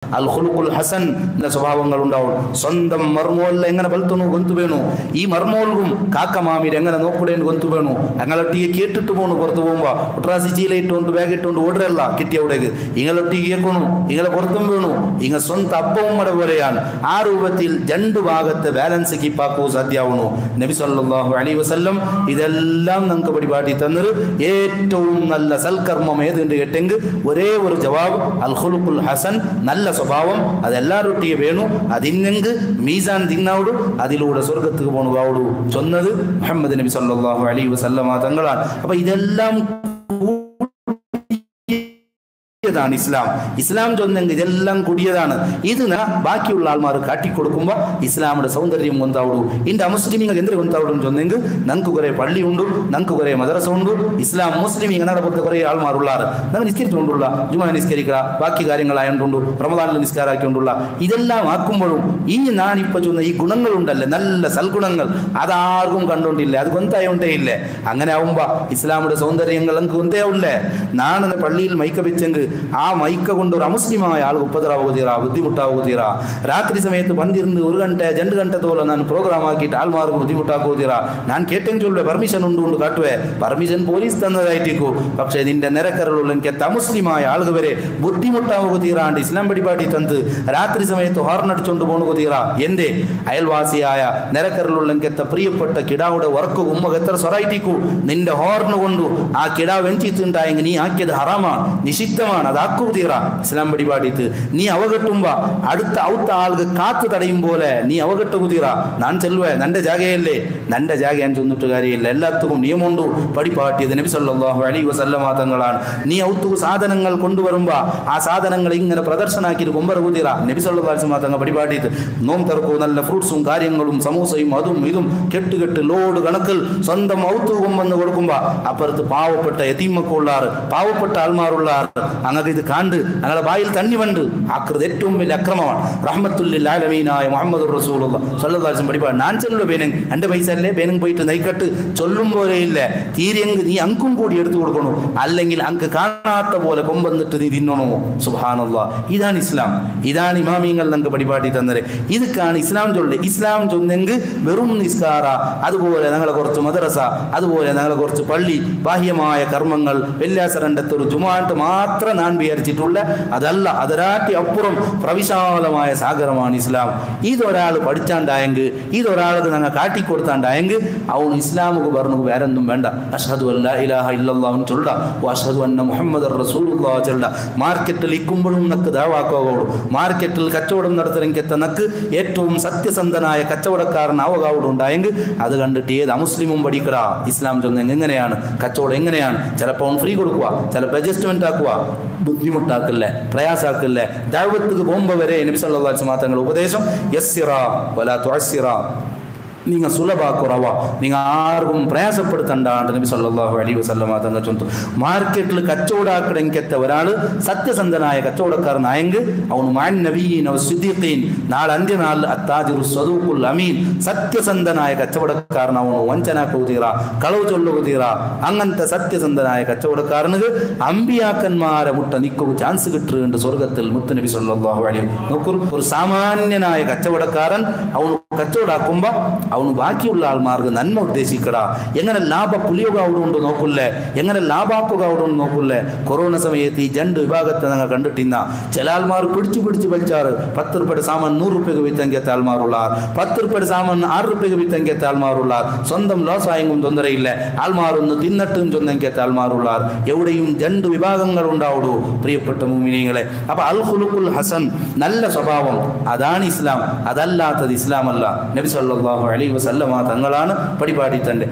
അൽ ഖുലുഖുൽ ഹസൻ എന്ന സ്വഭാവങ്ങൾ ഉണ്ടാവും. സ്വന്തം മർമോളിൽ എങ്ങനെ ബൽത്തുന്നു ഗൊന്തു വേണു, ഈ മർമോൾക്കും കാക്കമാമിര് എങ്ങനെ നോക്കൂടേന്ന് ഗൊന്തു വേണു. ഞങ്ങളൊട്ടിയെ കേട്ടിട്ട് പോണു പുറത്തു പോകുമ്പോ ഒട്രാസി ചീല ഇട്ടുകൊണ്ട് ബാഗ് ഇട്ടുകൊണ്ട് ഓടരല്ല കിട്ടിയവിടേക്ക് ഇങ്ങളൊട്ടി കേൾക്കണു, ഇങ്ങളെ പുറത്തും വേണു. ഇങ്ങ സ്വന്തം അപ്പവുമ്മട പോലെയാണ്. ആ രൂപത്തിൽ രണ്ട് ഭാഗത്തെ ബാലൻസ് കീപ്പാക്കൂ സാധ്യമാവണു. നബി സല്ലല്ലാഹു അലൈഹി വസല്ലം ഇതെല്ലാം നമുക്ക് പരിപാടി തന്നത്. ഏറ്റവും നല്ല സൽക്കർമ്മം ഏതുണ്ട് കേട്ടെങ്കിൽ ഒരേ ഒരു ജവാബ് അൽ ഖുലുഖുൽ ഹസൻ, നല്ല സ്വഭാവം. അതെല്ലാരൊട്ടിയെ വേണു. അതിനെങ്കിൽ മീസാൻ തിന്നാവുടു, അതിലൂടെ സ്വർഗത്തുക്ക് പോണുകാവുടു ചൊന്നത് മുഹമ്മദ് നബി സല്ലല്ലാഹു അലൈഹി വസല്ലമ തങ്ങളാണ്. അപ്പൊ ഇതെല്ലാം ഇസ്ലാം ഇസ്ലാം ചൊന്നെങ്കിൽ ഇതെല്ലാം കൂടിയതാണ്. ഇത് ബാക്കിയുള്ള ആൾമാർ കാട്ടിക്കൊടുക്കുമ്പോൾ ഇസ്ലാമിന്റെ സൗന്ദര്യം കൊണ്ടാവുള്ളൂ. ഇന്റെ അമുസ്ലിമിങ്ങൾ എന്തിനു കൊണ്ടാവുള്ളൂ ചൊന്നെങ്കിൽ ഞങ്ങൾക്ക് കുറെ പള്ളി ഉണ്ട്, ഞങ്ങൾക്ക് കുറെ മദ്രസ ഉണ്ട്. ഇസ്ലാം മുസ്ലിം ഇങ്ങനെ പുറത്ത് കുറെ ആൾമാരുള്ളാറ് നമ്മൾ നിസ്കരിച്ചുകൊണ്ടുള്ള ജുമാ നിസ്കരിക്കുക, ബാക്കി കാര്യങ്ങളായതുകൊണ്ട് റമദാനിൽ നിസ്കാരാക്കിക്കൊണ്ടുള്ള ഇതെല്ലാം ആക്കുമ്പോഴും ഈ ഞാനിപ്പോ ചൊന്ന ഈ ഗുണങ്ങളുണ്ടല്ലേ, നല്ല സൽഗുണങ്ങൾ, അതാർക്കും കണ്ടോണ്ടില്ല, അത് കൊന്തായോണ്ടേ ഇല്ലേ. അങ്ങനെ ആവുമ്പോ ഇസ്ലാമിന്റെ സൗന്ദര്യങ്ങൾ നമുക്ക് കൊന്തയാവില്ലേ. നാളെ പള്ളിയിൽ മൈക്ക വെച്ചെങ്കിൽ ആ മൈക്ക കൊണ്ട് ഒരു അമുസ്ലിമായ ആൾ ഉപദ്രവാകുക തീരാ, ബുദ്ധിമുട്ടാവുക തീരാ. രാത്രി സമയത്ത് പന്തിരുന്ന് 1 ഗಂಟೆ 2 ಗಂಟೆ തോളം ഞാൻ പ്രോഗ്രാം ആക്കിയിട്ട് ആൾമാർക്ക് ബുദ്ധിമുട്ടാക്കുക തീരാ. ഞാൻ കേട്ടെങ്കിൽ ചൊല്ലുവേ പെർമിഷൻ ഉണ്ട് കാട്ടുവേ, പെർമിഷൻ പോലീസ് തന്നതായിട്ടേക്കൂ. പക്ഷേ നിന്റെ നിരക്കരുള്ള എനിക്ക് അമുസ്ലിമായ ആളുകൾ വരെ ബുദ്ധിമുട്ടാവുക തീരാണ്ട് ഇസ്ലാം പരിപാടി തന്ന് രാത്രി സമയത്ത് ഹോർണടിച്ചുകൊണ്ട് പോകുക തീരാ. എന്റെ അയൽവാസിയായ നിരക്കരുള്ള എനിക്ക് പ്രിയപ്പെട്ട കിടാവുടെ വർക്ക് ഉമ്മ എത്ര സ്വറായിട്ടിക്കൂ. നിന്റെ ഹോർണ് കൊണ്ടു ആ കിടാവ് വെഞ്ചിട്ടുണ്ടായെങ്കിൽ നീ ആക്കിയത് ഹറാമാണ്, നിഷിദ്ധമാണ്, അതാക്കൂ തീറ ഇസ്ലാം പരിപാടിത്ത്. നീ അവകെട്ടുമ്പോ അടുത്ത ഔത്ത ആൾക്ക് കാത്തു തടയും പോലെ നീ അവകെട്ടു തീറ. ഞാൻ ചെല്ലുവേ നന്റെ ജാഗയല്ലേ, നന്റെ ജാഗ ഞാൻ ചെന്നിട്ട് കാര്യമില്ല. എല്ലാത്തും നിയമമുണ്ടു പടിപ്പാട്ടിയത് നബി സല്ലല്ലാഹു അലൈഹി വസല്ലമ തങ്ങളാണ്. നീ ഔത്തു സാധനങ്ങൾ കൊണ്ടുവരുമ്പോ ആ സാധനങ്ങൾ ഇങ്ങനെ പ്രദർശനാക്കിയിട്ട് കൊമ്പറകൂതീറ നബി സല്ലല്ലാഹു അലൈഹി വസല്ലമ തങ്ങൾ പടിപ്പാട്ടിയത്. നോം തറക്കൂ നല്ല ഫ്രൂട്ട്സും കാര്യങ്ങളും സമൂസയും അതും ഇതും കെട്ടുകെട്ട് ലോഡ് കണക്കിൽ സ്വന്തം ഔത്തു കൊമ്പെന്ന് കൊടുക്കുമ്പോ അപ്പുറത്ത് പാവപ്പെട്ട യതീമക്കുള്ളാറ്, പാവപ്പെട്ട ആൾമാരുള്ളാറ് അങ്ങക്ക് ഇത് കാണ്ട് ഞങ്ങളെ വായിൽ തണ്ണി വണ്ട് ആക്രത് ഏറ്റവും വലിയ അക്രമമാണ്. റഹ്മത്തുല്ലിൽ ആലമീനായ മുഹമ്മദ് റസൂലുള്ളാഹി സ്വല്ലല്ലാഹു അലൈഹി വസല്ലം പഠിപ്പാണ്. ഞാൻ ചെല്ലുക ബേനങ് എൻ്റെ പൈസ അല്ലേ ബേനങ് പോയിട്ട് നയിക്കട്ട് ചൊല്ലും പോലെ ഇല്ല. തീരെങ്കിൽ നീ അങ്കും കൂടി എടുത്തു കൊടുക്കണു, അല്ലെങ്കിൽ അങ്ക് കാണാത്ത പോലെ കൊമ്പന്നിട്ട് നീ തിന്നണോ. സുബ്ഹാനല്ലാഹ്, ഇതാണ് ഇസ്ലാം. ഇതാണ് ഇമാമിങ്ങൾ നമുക്ക് പരിപാടി തന്നത്. ഇതൊക്കെയാണ് ഇസ്ലാം ചൊല്ല്. ഇസ്ലാം ചൊന്നെങ്കിൽ വെറും നിസ്കാര, അതുപോലെ ഞങ്ങളെ കുറച്ച് മദ്രസ, അതുപോലെ ഞങ്ങളെ കുറച്ച് പള്ളി, ബാഹ്യമായ കർമ്മങ്ങൾ, വെള്ളിയാസരണ്ടത്തെ ഒരു ജുമാട്ട് മാത്രം ഞാൻ വിചാരിച്ചിട്ടുള്ള അതല്ല. അതിരാറ്റി അപ്പുറം പ്രവിശാലമായ സാഗരമാണ് ഇസ്ലാം. ഇതൊരാൾ പഠിച്ചാണ്ടായെങ്കിൽ, ഇതൊരാൾക്ക് ഞങ്ങൾ കാട്ടിക്കൊടുത്താണ്ടായെങ്കിൽ അവൻ ഇസ്ലാമുക്ക് പറഞ്ഞു വേറൊന്നും വേണ്ട. അഷ്ഹദു അല്ലാ ഇലാഹ ഇല്ലല്ലാഹു ചൊല്ല, അഷ്ഹദു അന്ന മുഹമ്മദർ റസൂലുള്ളാഹി ചൊല്ല. മാർക്കറ്റിൽ ഇക്കുമ്പോഴും നക്ക് ദാവാക്കാവുള്ളൂ. മാർക്കറ്റിൽ കച്ചവടം നടത്തണമെങ്കിൽ നക്ക് ഏറ്റവും സത്യസന്ധനായ കച്ചവടക്കാരനാവുകാവുള്ളൂ ഉണ്ടായെങ്കിൽ അത് കണ്ടിട്ട് ഏത് അമുസ്ലിമും പഠിക്കടാ ഇസ്ലാം ചൊന്നെങ്കിൽ എങ്ങനെയാണ് കച്ചവടം, എങ്ങനെയാണ്. ചിലപ്പോൾ ഫ്രീ കൊടുക്കുക, ചിലപ്പോൾ അഡ്ജസ്റ്റ്മെന്റ് ആക്കുക, ബുദ്ധിമുട്ടാക്കില്ലേ, പ്രയാസാക്കില്ലേ. ദഅവത്തുക്ക് പോകുമ്പോൾ വരെ നബി സല്ലല്ലാഹു അലൈഹി വസല്ലം തങ്ങളുടെ ഉപദേശം യസ്സിറ വലാ തുഅസ്സിറ, നിങ്ങൾ സുലഭാക്കുറവ, നിങ്ങൾ ആർക്കും പ്രയാസപ്പെടുത്തണ്ടാണ്ട് നബി സല്ലല്ലാഹു അലൈഹി വസല്ലം തങ്ങൾ ചൊല്ലുന്നു. മാർക്കറ്റിൽ കച്ചവടാക്കണമെങ്കിൽ ഒരാൾ സത്യസന്ധനായ കച്ചവടക്കാരനായെങ്കിൽ അവന് മാൻ നബിയീൻ വസിദ്ദീഖീൻ, നാളെ അന്ത്യനാളിൽ അത്താജിറു സദൂഖുൽ അമീൻ, സത്യസന്ധനായ കച്ചവടക്കാരനാവണു. വഞ്ചനാക്കു തീറ, കളവ് ചൊല്ലുക തീറ. അങ്ങനത്തെ സത്യസന്ധനായ കച്ചവടക്കാരന് അമ്പിയാക്കന്മാരെ മുട്ട നിൽക്കുക ചാൻസ് കിട്ടുന്നുണ്ട് സ്വർഗത്തിൽ. മുത്ത് നബി സല്ലല്ലാഹു അലൈഹി നോക്കൂ, ഒരു സാമാന്യനായ കച്ചവടക്കാരൻ അവന് കച്ചവടാക്കുമ്പോ അവന് ബാക്കിയുള്ള ആൾമാർക്ക് നന്മ ഉദ്ദേശിക്കടാ. എങ്ങനെ ലാഭ പുലിയുക അവിടെ ഉണ്ട് നോക്കില്ലേ, എങ്ങനെ ലാഭാക്കുക അവിടെ ഉണ്ട് നോക്കില്ലേ. കൊറോണ സമയത്ത് ഈ 2 വിഭാഗത്തെ ഞങ്ങൾ കണ്ടിട്ടിന്ന. ചില ആൾമാർ പിടിച്ച് വലിച്ചാറ് 10 രൂപയുടെ സാമാൻ 100 രൂപയ്ക്ക് വിറ്റങ്കത്തെ ആൾമാരുള്ളാർ, 10 രൂപയുടെ സാമാൻ 6 രൂപയ്ക്ക് വിറ്റങ്കത്തെ ആൾമാരുള്ളാർ. സ്വന്തം ലോസ് ആയെങ്കിലും തൊന്തരയില്ല, ആൾമാരൊന്ന് തിന്നട്ടും ചൊന്നെങ്കത്തെ ആൾമാരുള്ളാർ. എവിടെയും 2 വിഭാഗങ്ങൾ ഉണ്ടാവുള്ളൂ പ്രിയപ്പെട്ട മുഅ്മിനീങ്ങളെ. അപ്പൊ അൽ ഖുലുഖുൽ ഹസൻ, നല്ല സ്വഭാവം, അതാണ് ഇസ്ലാം. അതല്ലാത്തത് ഇസ്ലാമല്ല. നബി സല്ലല്ലാഹു അലൈഹി വസല്ലമ തങ്ങളാണ് പരിപാടി തന്റെ